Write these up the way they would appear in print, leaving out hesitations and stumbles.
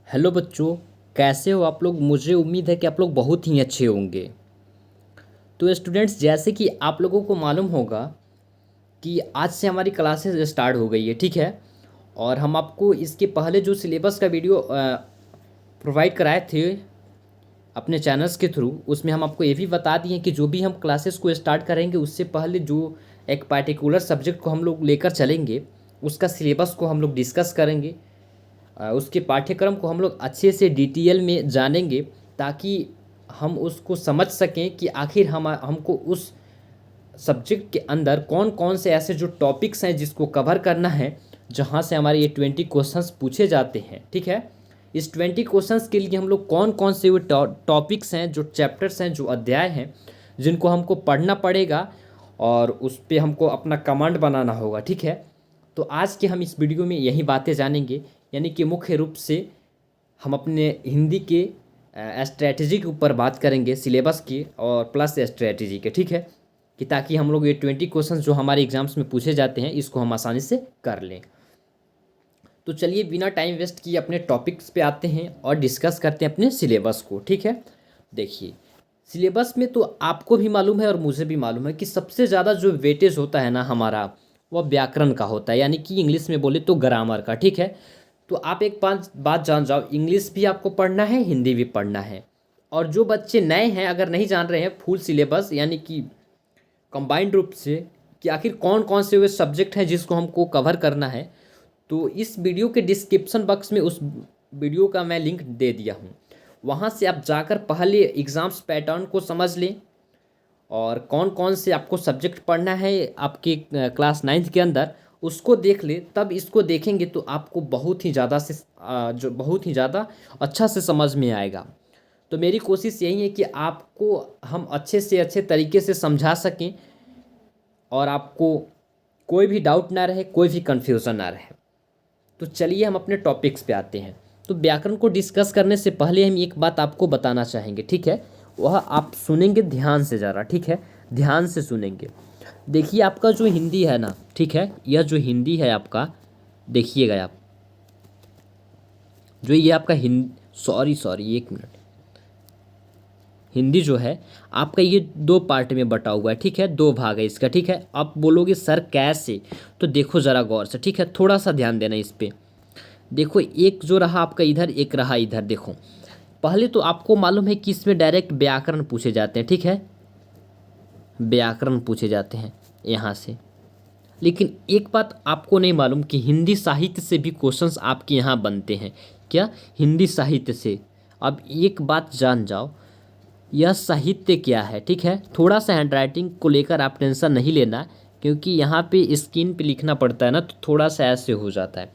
Hello बच्चों। कैसे हो आप लोग? मुझे उम्मीद है कि आप लोग बहुत ही अच्छे होंगे। तो स्टूडेंट्स, जैसे कि आप लोगों को मालूम होगा कि आज से हमारी क्लासेस स्टार्ट हो गई है, ठीक है। और हम आपको इसके पहले जो सिलेबस का वीडियो प्रोवाइड कराए थे अपने चैनल्स के थ्रू, उसमें हम आपको ये भी बता दिए कि जो भी हम क्लासेस को स्टार्ट करेंगे उससे पहले जो एक पार्टिकुलर सब्जेक्ट को हम लोग लेकर चलेंगे, उसका सिलेबस को हम लोग डिस्कस करेंगे। उसके पाठ्यक्रम को हम लोग अच्छे से डिटेल में जानेंगे, ताकि हम उसको समझ सकें कि आखिर हमको उस सब्जेक्ट के अंदर कौन कौन से ऐसे जो टॉपिक्स हैं जिसको कवर करना है, जहाँ से हमारे ये 20 क्वेश्चंस पूछे जाते हैं, ठीक है। इस 20 क्वेश्चंस के लिए हम लोग कौन कौन से वो टॉपिक्स हैं, जो चैप्टर्स हैं, जो अध्याय हैं, जिनको हमको पढ़ना पड़ेगा और उस पर हमको अपना कमांड बनाना होगा, ठीक है। तो आज के हम इस वीडियो में यही बातें जानेंगे, यानी कि मुख्य रूप से हम अपने हिंदी के स्ट्रैटेजी के ऊपर बात करेंगे, सिलेबस की और प्लस स्ट्रैटेजी के, ठीक है। कि ताकि हम लोग ये 20 क्वेश्चन जो हमारे एग्जाम्स में पूछे जाते हैं, इसको हम आसानी से कर लें। तो चलिए बिना टाइम वेस्ट किए अपने टॉपिक्स पे आते हैं और डिस्कस करते हैं अपने सिलेबस को, ठीक है। देखिए, सिलेबस में तो आपको भी मालूम है और मुझे भी मालूम है कि सबसे ज़्यादा जो वेटेज होता है ना हमारा, वह व्याकरण का होता है, यानी कि इंग्लिश में बोले तो ग्रामर का, ठीक है। तो आप एक बात बात जान जाओ, इंग्लिश भी आपको पढ़ना है, हिंदी भी पढ़ना है। और जो बच्चे नए हैं, अगर नहीं जान रहे हैं फुल सिलेबस, यानी कि कंबाइंड रूप से कि आखिर कौन कौन से वे सब्जेक्ट हैं जिसको हमको कवर करना है, तो इस वीडियो के डिस्क्रिप्शन बॉक्स में उस वीडियो का मैं लिंक दे दिया हूँ। वहाँ से आप जाकर पहले एग्ज़ाम्स पैटर्न को समझ लें और कौन कौन से आपको सब्जेक्ट पढ़ना है आपके क्लास 9th के अंदर, उसको देख ले। तब इसको देखेंगे तो आपको बहुत ही ज़्यादा से जो बहुत ही ज़्यादा अच्छा से समझ में आएगा। तो मेरी कोशिश यही है कि आपको हम अच्छे से अच्छे तरीके से समझा सकें और आपको कोई भी डाउट ना रहे, कोई भी कन्फ्यूज़न ना रहे। तो चलिए हम अपने टॉपिक्स पे आते हैं। तो व्याकरण को डिस्कस करने से पहले हम एक बात आपको बताना चाहेंगे, ठीक है। वह आप सुनेंगे ध्यान से ज़रा, ठीक है। ध्यान से सुनेंगे। देखिए, आपका जो हिंदी है ना, ठीक है, यह जो हिंदी है आपका, देखिएगा आप, जो ये आपका हिंदी, सॉरी सॉरी एक मिनट, हिंदी जो है आपका ये दो पार्ट में बटा हुआ है, ठीक है। दो भाग है इसका, ठीक है। आप बोलोगे सर कैसे, तो देखो ज़रा गौर से, ठीक है, थोड़ा सा ध्यान देना इस पे। देखो, एक जो रहा आपका इधर, एक रहा इधर। देखो, पहले तो आपको मालूम है कि इसमें डायरेक्ट व्याकरण पूछे जाते हैं, ठीक है। व्याकरण पूछे जाते हैं यहाँ से। लेकिन एक बात आपको नहीं मालूम कि हिंदी साहित्य से भी क्वेश्चंस आपके यहाँ बनते हैं। क्या? हिंदी साहित्य से। अब एक बात जान जाओ, यह साहित्य क्या है, ठीक है। थोड़ा सा हैंडराइटिंग को लेकर आप टेंशन नहीं लेना, क्योंकि यहाँ पे स्क्रीन पे लिखना पड़ता है ना, तो थोड़ा सा ऐसे हो जाता है।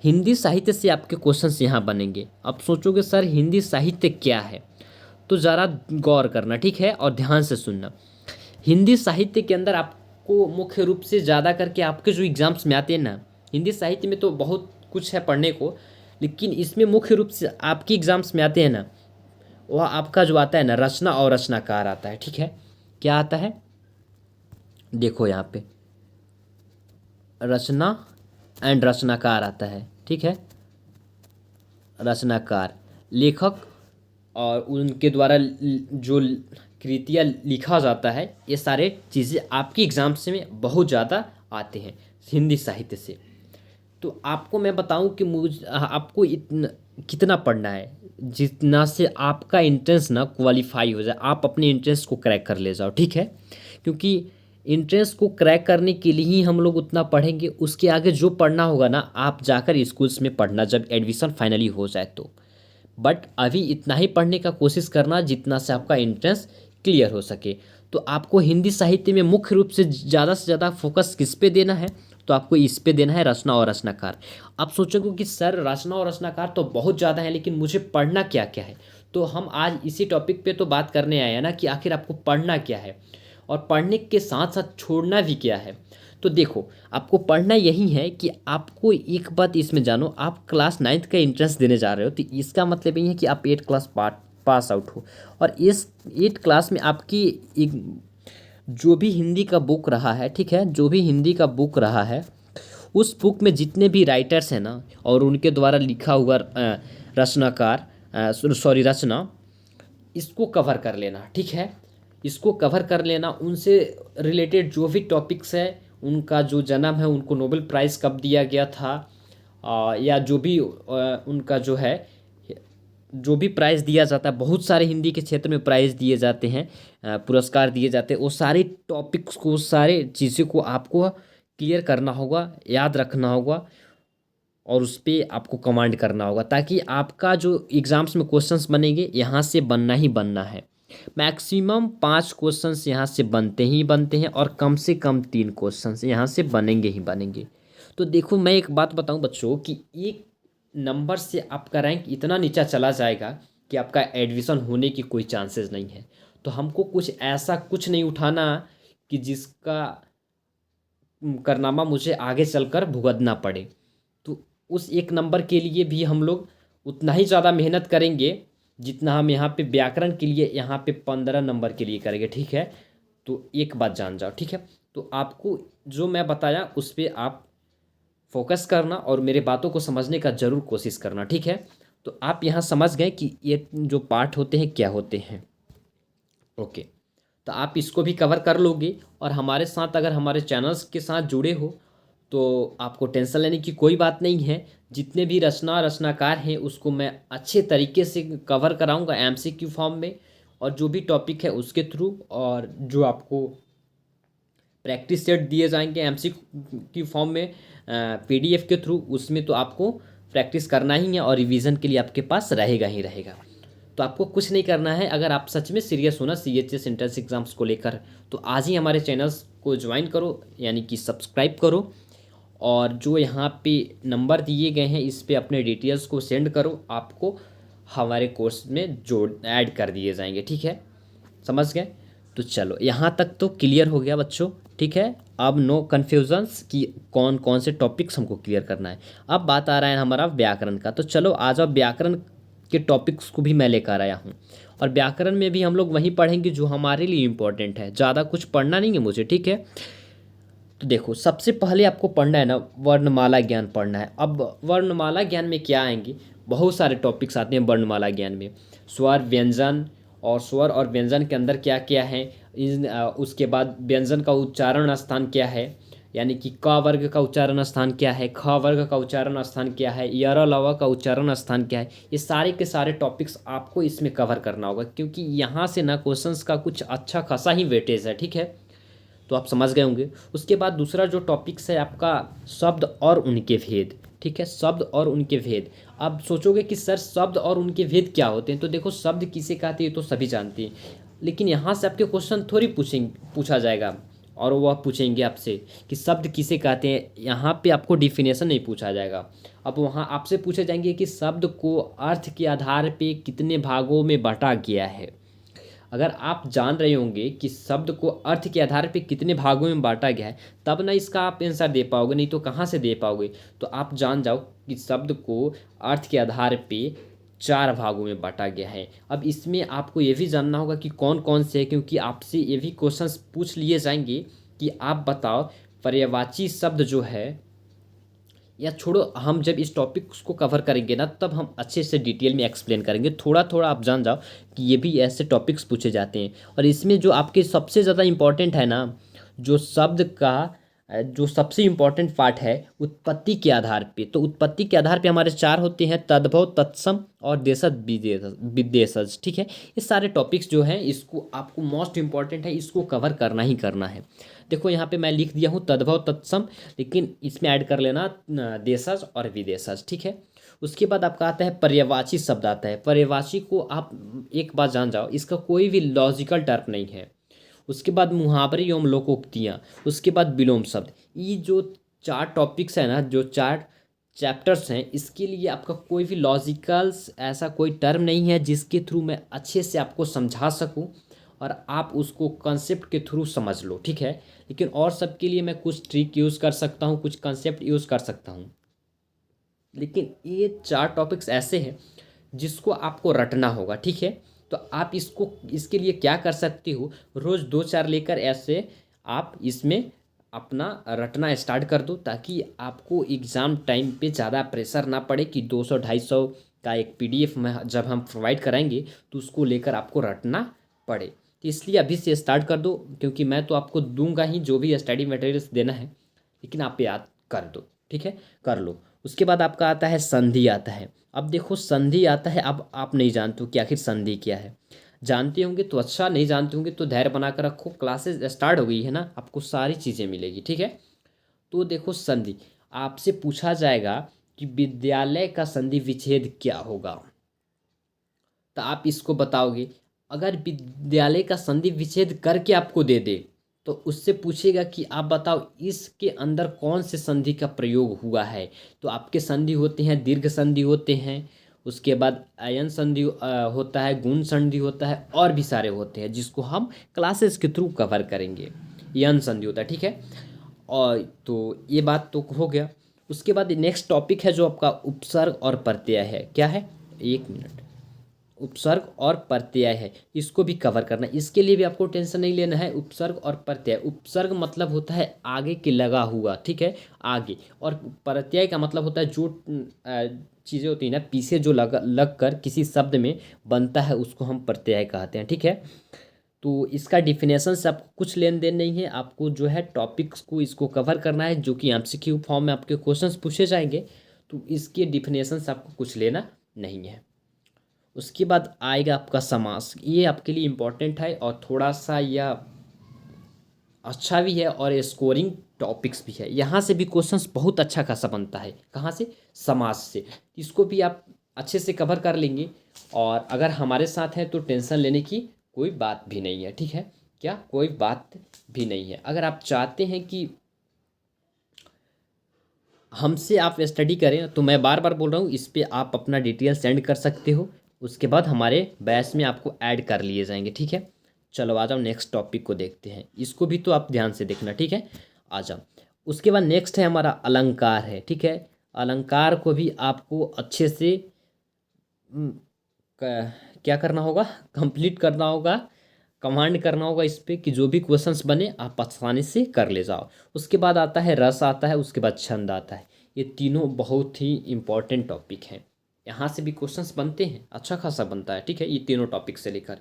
हिंदी साहित्य से आपके क्वेश्चंस यहाँ बनेंगे। अब सोचोगे सर हिंदी साहित्य क्या है, तो ज़रा गौर करना, ठीक है, और ध्यान से सुनना। हिंदी साहित्य के अंदर आपको मुख्य रूप से ज़्यादा करके आपके जो एग्ज़ाम्स में आते हैं ना, हिंदी साहित्य में तो बहुत कुछ है पढ़ने को, लेकिन इसमें मुख्य रूप से आपके एग्ज़ाम्स में आते हैं ना, वह आपका जो आता है ना, रचना और रचनाकार आता है, ठीक है। क्या आता है? देखो यहाँ पे रचना एंड रचनाकार आता है, ठीक है। रचनाकार, लेखक और उनके द्वारा जो कृतियाँ लिखा जाता है, ये सारे चीज़ें आपकी एग्ज़ाम्स में बहुत ज़्यादा आते हैं हिंदी साहित्य से। तो आपको मैं बताऊं कि आपको इतना कितना पढ़ना है, जितना से आपका एंट्रेंस ना क्वालिफाई हो जाए, आप अपने एंट्रेंस को क्रैक कर ले जाओ, ठीक है। क्योंकि एंट्रेंस को क्रैक करने के लिए ही हम लोग उतना पढ़ेंगे, उसके आगे जो पढ़ना होगा ना, आप जाकर स्कूल्स में पढ़ना जब एडमिशन फाइनली हो जाए तो। बट अभी इतना ही पढ़ने का कोशिश करना जितना से आपका एंट्रेंस क्लियर हो सके। तो आपको हिंदी साहित्य में मुख्य रूप से ज़्यादा फोकस किस पे देना है, तो आपको इस पे देना है, रचना और रचनाकार। आप सोचोगे कि सर रचना और रचनाकार तो बहुत ज़्यादा है, लेकिन मुझे पढ़ना क्या क्या है। तो हम आज इसी टॉपिक पे तो बात करने आए हैं ना, कि आखिर आपको पढ़ना क्या है और पढ़ने के साथ साथ छोड़ना भी क्या है। तो देखो, आपको पढ़ना यही है कि आपको एक बात इसमें जानो, आप क्लास 9th का एंट्रेंस देने जा रहे हो, तो इसका मतलब यही है कि आप 8 क्लास पास आउट हो। और इस 8 क्लास में आपकी एक जो भी हिंदी का बुक रहा है, ठीक है, जो भी हिंदी का बुक रहा है, उस बुक में जितने भी राइटर्स हैं ना और उनके द्वारा लिखा हुआ रचनाकार सॉरी रचना, इसको कवर कर लेना, ठीक है। इसको कवर कर लेना, उनसे रिलेटेड जो भी टॉपिक्स है, उनका जो जन्म है, उनको नोबेल प्राइज़ कब दिया गया था, या जो भी उनका जो है, जो भी प्राइज़ दिया जाता है, बहुत सारे हिंदी के क्षेत्र में प्राइज़ दिए जाते हैं, पुरस्कार दिए जाते हैं, वो सारे टॉपिक्स को, सारे चीज़ों को आपको क्लियर करना होगा, याद रखना होगा और उस पे आपको कमांड करना होगा, ताकि आपका जो एग्ज़ाम्स में क्वेश्चंस बनेंगे यहाँ से बनना ही बनना है। मैक्सिमम 5 क्वेश्चंस यहाँ से बनते ही बनते हैं और कम से कम 3 क्वेश्चंस यहाँ से बनेंगे ही बनेंगे। तो देखो, मैं एक बात बताऊं बच्चों कि एक नंबर से आपका रैंक इतना नीचा चला जाएगा कि आपका एडमिशन होने की कोई चांसेस नहीं है। तो हमको कुछ ऐसा कुछ नहीं उठाना कि जिसका कारनामा मुझे आगे चलकर भुगतना पड़े। तो उस एक नंबर के लिए भी हम लोग उतना ही ज़्यादा मेहनत करेंगे जितना हम यहाँ पे व्याकरण के लिए, यहाँ पे 15 नंबर के लिए करेंगे, ठीक है। तो एक बात जान जाओ, ठीक है। तो आपको जो मैं बताया उस पर आप फोकस करना और मेरे बातों को समझने का ज़रूर कोशिश करना, ठीक है। तो आप यहाँ समझ गए कि ये जो पार्ट होते हैं क्या होते हैं, ओके। तो आप इसको भी कवर कर लोगे और हमारे साथ अगर हमारे चैनल्स के साथ जुड़े हो तो आपको टेंशन लेने की कोई बात नहीं है। जितने भी रचनाकार हैं उसको मैं अच्छे तरीके से कवर कराऊंगा एमसीक्यू फॉर्म में, और जो भी टॉपिक है उसके थ्रू, और जो आपको प्रैक्टिस सेट दिए जाएंगे एमसीक्यू फॉर्म में पीडीएफ के थ्रू, उसमें तो आपको प्रैक्टिस करना ही है और रिवीजन के लिए आपके पास रहेगा ही रहेगा। तो आपको कुछ नहीं करना है। अगर आप सच में सीरियस हो ना सीएचएस एंट्रेंस एग्जाम्स को लेकर, तो आज ही हमारे चैनल्स को ज्वाइन करो, यानी कि सब्सक्राइब करो, और जो यहाँ पे नंबर दिए गए हैं इस पे अपने डिटेल्स को सेंड करो, आपको हमारे कोर्स में जोड़ ऐड कर दिए जाएंगे, ठीक है। समझ गए? तो चलो, यहाँ तक तो क्लियर हो गया बच्चों, ठीक है। अब नो कन्फ्यूजन्स कि कौन कौन से टॉपिक्स हमको क्लियर करना है। अब बात आ रहा है हमारा व्याकरण का। तो चलो आ जाओ, व्याकरण के टॉपिक्स को भी मैं लेकर आया हूँ, और व्याकरण में भी हम लोग वही पढ़ेंगे जो हमारे लिए इम्पोर्टेंट है। ज़्यादा कुछ पढ़ना नहीं है मुझे, ठीक है। तो देखो, सबसे पहले आपको पढ़ना है ना, वर्णमाला ज्ञान पढ़ना है। अब वर्णमाला ज्ञान में क्या आएंगे, बहुत सारे टॉपिक्स आते हैं वर्णमाला ज्ञान में। स्वर, व्यंजन, और स्वर और व्यंजन के अंदर क्या क्या है, उसके बाद व्यंजन का उच्चारण स्थान क्या है, यानी कि क वर्ग का उच्चारण स्थान क्या है, ख वर्ग का उच्चारण स्थान क्या है, यर लव का उच्चारण स्थान क्या है। ये सारे के सारे टॉपिक्स आपको इसमें कवर करना होगा, क्योंकि यहाँ से ना क्वेश्चंस का कुछ अच्छा खासा ही वेटेज है, ठीक है। तो आप समझ गए होंगे। उसके बाद दूसरा जो टॉपिक्स है आपका, शब्द और उनके भेद, ठीक है। शब्द और उनके भेद। अब सोचोगे कि सर शब्द और उनके भेद क्या होते हैं, तो देखो, शब्द किसे कहते हैं तो सभी जानते हैं, लेकिन यहाँ से आपके क्वेश्चन थोड़ी पूछा जाएगा, और वह पूछेंगे आपसे कि शब्द किसे कहते हैं। यहाँ पे आपको डिफिनेशन नहीं पूछा जाएगा। अब वहाँ आपसे पूछे जाएंगे कि शब्द को अर्थ के आधार पे कितने भागों में बांटा गया है। अगर आप जान रहे होंगे कि शब्द को अर्थ के आधार पे कितने भागों में बांटा गया है, तब ना इसका आप आंसर दे पाओगे, नहीं तो कहाँ से दे पाओगे। तो आप जान जाओ कि शब्द को अर्थ के आधार पे 4 भागों में बांटा गया है। अब इसमें आपको ये भी जानना होगा कि कौन कौन से है, क्योंकि आपसे ये भी क्वेश्चंस पूछ लिए जाएंगे कि आप बताओ पर्यायवाची शब्द जो है, या छोड़ो, हम जब इस टॉपिक को कवर करेंगे ना तब हम अच्छे से डिटेल में एक्सप्लेन करेंगे। थोड़ा थोड़ा आप जान जाओ कि ये भी ऐसे टॉपिक्स पूछे जाते हैं। और इसमें जो आपके सबसे ज़्यादा इम्पोर्टेंट है ना, जो शब्द का जो सबसे इम्पोर्टेंट पार्ट है, उत्पत्ति के आधार पे। तो उत्पत्ति के आधार पे हमारे 4 होते हैं, तद्भव, तत्सम और देशज विदेशज, ठीक है। ये सारे टॉपिक्स जो हैं, इसको आपको मोस्ट इम्पॉर्टेंट है, इसको कवर करना ही करना है। देखो, यहाँ पे मैं लिख दिया हूँ तद्भव, तत्सम, लेकिन इसमें ऐड कर लेना देशज और विदेशज, ठीक है। उसके बाद आपका आता है पर्यायवाची शब्द आता है। पर्यायवाची को आप एक बात जान जाओ, इसका कोई भी लॉजिकल टर्म नहीं है। उसके बाद मुहावरे एवं लोकोक्तियाँ, उसके बाद विलोम शब्द। ये जो 4 टॉपिक्स है ना, जो 4 चैप्टर्स हैं, इसके लिए आपका कोई भी लॉजिकल्स ऐसा कोई टर्म नहीं है जिसके थ्रू मैं अच्छे से आपको समझा सकूं और आप उसको कंसेप्ट के थ्रू समझ लो, ठीक है। लेकिन और सब के लिए मैं कुछ ट्रिक यूज़ कर सकता हूँ, कुछ कंसेप्ट यूज़ कर सकता हूँ, लेकिन ये 4 टॉपिक्स ऐसे हैं जिसको आपको रटना होगा, ठीक है। तो आप इसको, इसके लिए क्या कर सकते हो, रोज़ 2-4 लेकर ऐसे आप इसमें अपना रटना स्टार्ट कर दो, ताकि आपको एग्ज़ाम टाइम पे ज़्यादा प्रेशर ना पड़े कि 200-250 का एक PDF में जब हम प्रोवाइड कराएंगे तो उसको लेकर आपको रटना पड़े। तो इसलिए अभी से स्टार्ट कर दो, क्योंकि मैं तो आपको दूंगा ही जो भी स्टडी मटेरियल्स देना है, लेकिन आप याद कर दो, ठीक है, कर लो। उसके बाद आपका आता है संधि आता है। अब देखो संधि आता है, अब आप नहीं जानते हो कि आखिर संधि क्या है। जानते होंगे तो अच्छा, नहीं जानते होंगे तो धैर्य बना कर रखो, क्लासेस स्टार्ट हो गई है ना, आपको सारी चीज़ें मिलेगी, ठीक है। तो देखो संधि आपसे पूछा जाएगा कि विद्यालय का संधि विच्छेद क्या होगा, तो आप इसको बताओगे। अगर विद्यालय का संधि विच्छेद करके आपको दे दे तो उससे पूछेगा कि आप बताओ इसके अंदर कौन से संधि का प्रयोग हुआ है। तो आपके संधि होते हैं, दीर्घ संधि होते हैं, उसके बाद अयन संधि होता है, गुण संधि होता है, और भी सारे होते हैं जिसको हम क्लासेस के थ्रू कवर करेंगे। यन संधि होता है, ठीक है। और तो ये बात तो हो गया। उसके बाद नेक्स्ट टॉपिक है जो आपका उपसर्ग और प्रत्यय है। क्या है, एक मिनट, उपसर्ग और प्रत्यय है, इसको भी कवर करना है। इसके लिए भी आपको टेंशन नहीं लेना है। उपसर्ग और प्रत्यय, उपसर्ग मतलब होता है आगे के लगा हुआ, ठीक है, आगे। और प्रत्यय का मतलब होता है जो चीज़ें होती हैं ना पीछे जो लग कर किसी शब्द में बनता है, उसको हम प्रत्यय कहते हैं, ठीक है। तो इसका डिफिनेशन से आपको कुछ लेन देन नहीं है, आपको जो है टॉपिक्स को इसको कवर करना है, जो कि MCQ फॉर्म में आपके क्वेश्चंस पूछे जाएंगे। तो इसके डिफिनेशन से आपको कुछ लेना नहीं है। उसके बाद आएगा आपका समास। ये आपके लिए इम्पोर्टेंट है और थोड़ा सा यह अच्छा भी है और स्कोरिंग टॉपिक्स भी है। यहाँ से भी क्वेश्चंस बहुत अच्छा खासा बनता है। कहाँ से, समास से। इसको भी आप अच्छे से कवर कर लेंगे, और अगर हमारे साथ हैं तो टेंशन लेने की कोई बात भी नहीं है, ठीक है। क्या, कोई बात भी नहीं है। अगर आप चाहते हैं कि हमसे आप स्टडी करें तो मैं बार बार बोल रहा हूँ, इस पर आप अपना डिटेल सेंड कर सकते हो। उसके बाद हमारे बैच में आपको ऐड कर लिए जाएंगे, ठीक है। चलो आ जाओ, नेक्स्ट टॉपिक को देखते हैं। इसको भी तो आप ध्यान से देखना, ठीक है। आ जाओ। उसके बाद नेक्स्ट है हमारा अलंकार है, ठीक है। अलंकार को भी आपको अच्छे से हम्म, क्या करना होगा, कंप्लीट करना होगा, कमांड करना होगा इस पे कि जो भी क्वेश्चंस बने आप आसानी से कर ले जाओ। उसके बाद आता है रस आता है, उसके बाद छंद आता है। ये तीनों बहुत ही इम्पोर्टेंट टॉपिक हैं। यहाँ से भी क्वेश्चंस बनते हैं, अच्छा खासा बनता है, ठीक है, ये तीनों टॉपिक से लेकर।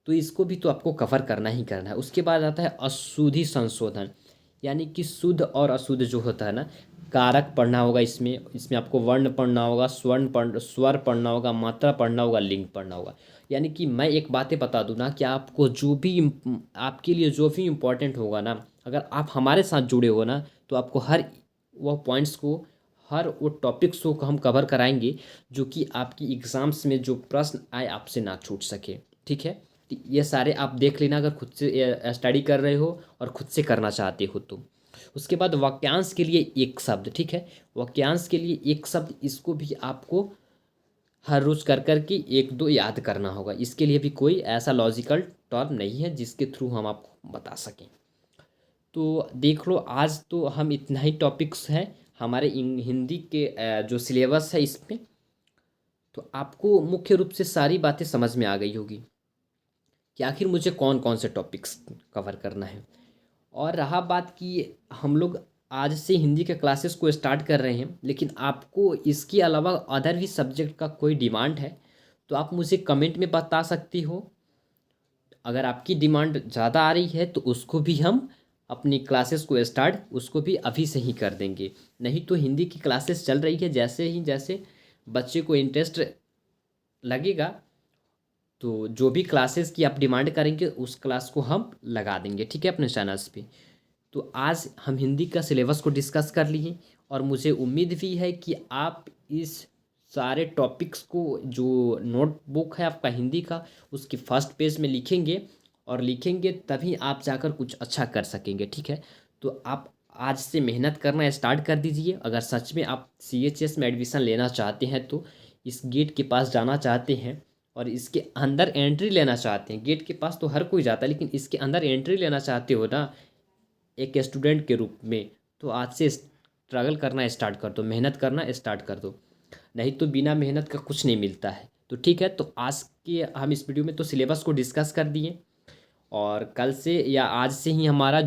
तो इसको भी तो आपको कवर करना ही करना है। उसके बाद आता है अशुद्धि संशोधन, यानी कि शुद्ध और अशुद्ध जो होता है ना, कारक पढ़ना होगा इसमें। इसमें आपको वर्ण पढ़ना होगा, स्वर पढ़ना होगा, मात्रा पढ़ना होगा, लिंग पढ़ना होगा। यानी कि मैं एक बातें बता दूं ना कि आपको जो भी आपके लिए जो भी इम्पोर्टेंट होगा ना, अगर आप हमारे साथ जुड़े हो ना, तो आपको हर वो पॉइंट्स को, हर वो टॉपिक्स को हम कवर कराएंगे, जो कि आपकी एग्ज़ाम्स में जो प्रश्न आए आपसे ना छूट सके, ठीक है। तो ये सारे आप देख लेना अगर खुद से स्टडी कर रहे हो और खुद से करना चाहते हो तो। उसके बाद वाक्यांश के लिए एक शब्द, ठीक है। वाक्यांश के लिए एक शब्द, इसको भी आपको हर रोज कर कर के एक दो याद करना होगा। इसके लिए भी कोई ऐसा लॉजिकल टर्म नहीं है जिसके थ्रू हम आपको बता सकें। तो देख लो, आज तो हम इतना ही टॉपिक्स हैं हमारे हिंदी के जो सिलेबस है इसमें। तो आपको मुख्य रूप से सारी बातें समझ में आ गई होगी कि आखिर मुझे कौन कौन से टॉपिक्स कवर करना है। और रहा बात कि हम लोग आज से हिंदी के क्लासेस को स्टार्ट कर रहे हैं, लेकिन आपको इसके अलावा अदर भी सब्जेक्ट का कोई डिमांड है तो आप मुझे कमेंट में बता सकती हो। अगर आपकी डिमांड ज़्यादा आ रही है तो उसको भी हम अपनी क्लासेस को स्टार्ट उसको भी अभी से ही कर देंगे। नहीं तो हिंदी की क्लासेस चल रही है, जैसे ही जैसे बच्चे को इंटरेस्ट लगेगा तो जो भी क्लासेस की आप डिमांड करेंगे उस क्लास को हम लगा देंगे, ठीक है, अपने चैनल्स पे। तो आज हम हिंदी का सिलेबस को डिस्कस कर लिए, और मुझे उम्मीद भी है कि आप इस सारे टॉपिक्स को, जो नोटबुक है आपका हिंदी का, उसकी फर्स्ट पेज में लिखेंगे, और लिखेंगे तभी आप जाकर कुछ अच्छा कर सकेंगे, ठीक है। तो आप आज से मेहनत करना स्टार्ट कर दीजिए। अगर सच में आप CHS में एडमिशन लेना चाहते हैं तो इस गेट के पास जाना चाहते हैं और इसके अंदर एंट्री लेना चाहते हैं, गेट के पास तो हर कोई जाता है, लेकिन इसके अंदर एंट्री लेना चाहते हो ना एक स्टूडेंट के रूप में, तो आज से स्ट्रगल करना स्टार्ट कर दो, मेहनत करना स्टार्ट कर दो। नहीं तो बिना मेहनत का कुछ नहीं मिलता है। तो ठीक है, तो आज के हम इस वीडियो में तो सिलेबस को डिस्कस कर दिए, और कल से या आज से ही हमारा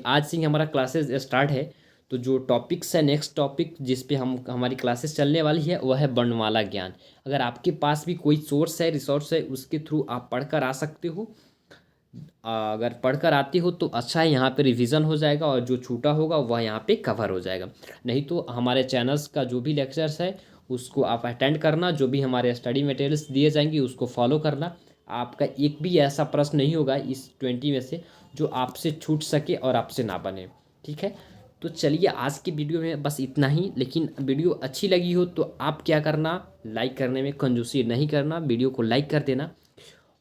आज से ही हमारा क्लासेस स्टार्ट है। तो जो टॉपिक्स है, नेक्स्ट टॉपिक जिस पे हम हमारी क्लासेस चलने वाली है वह है वर्णमाला ज्ञान। अगर आपके पास भी कोई सोर्स है, रिसोर्स है, उसके थ्रू आप पढ़कर आ सकते हो। अगर पढ़कर आती हो तो अच्छा है, यहाँ पे रिवीजन हो जाएगा और जो छूटा होगा वह यहाँ पे कवर हो जाएगा। नहीं तो हमारे चैनल्स का जो भी लेक्चर्स है उसको आप अटेंड करना, जो भी हमारे स्टडी मटेरियल्स दिए जाएंगे उसको फॉलो करना। आपका एक भी ऐसा प्रश्न नहीं होगा इस 20 में से जो आपसे छूट सके और आपसे ना बने। ठीक है, तो चलिए आज की वीडियो में बस इतना ही। लेकिन वीडियो अच्छी लगी हो तो आप क्या करना, लाइक करने में कंजूसी नहीं करना, वीडियो को लाइक कर देना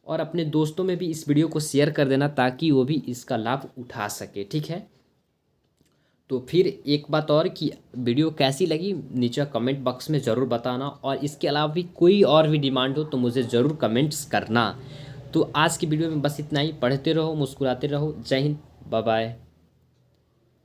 और अपने दोस्तों में भी इस वीडियो को शेयर कर देना ताकि वो भी इसका लाभ उठा सके। ठीक है, तो फिर एक बात और कि वीडियो कैसी लगी नीचे कमेंट बॉक्स में ज़रूर बताना, और इसके अलावा भी कोई और भी डिमांड हो तो मुझे ज़रूर कमेंट्स करना। तो आज की वीडियो में बस इतना ही। पढ़ते रहो, मुस्कुराते रहो। जय हिंद, बाय बाय।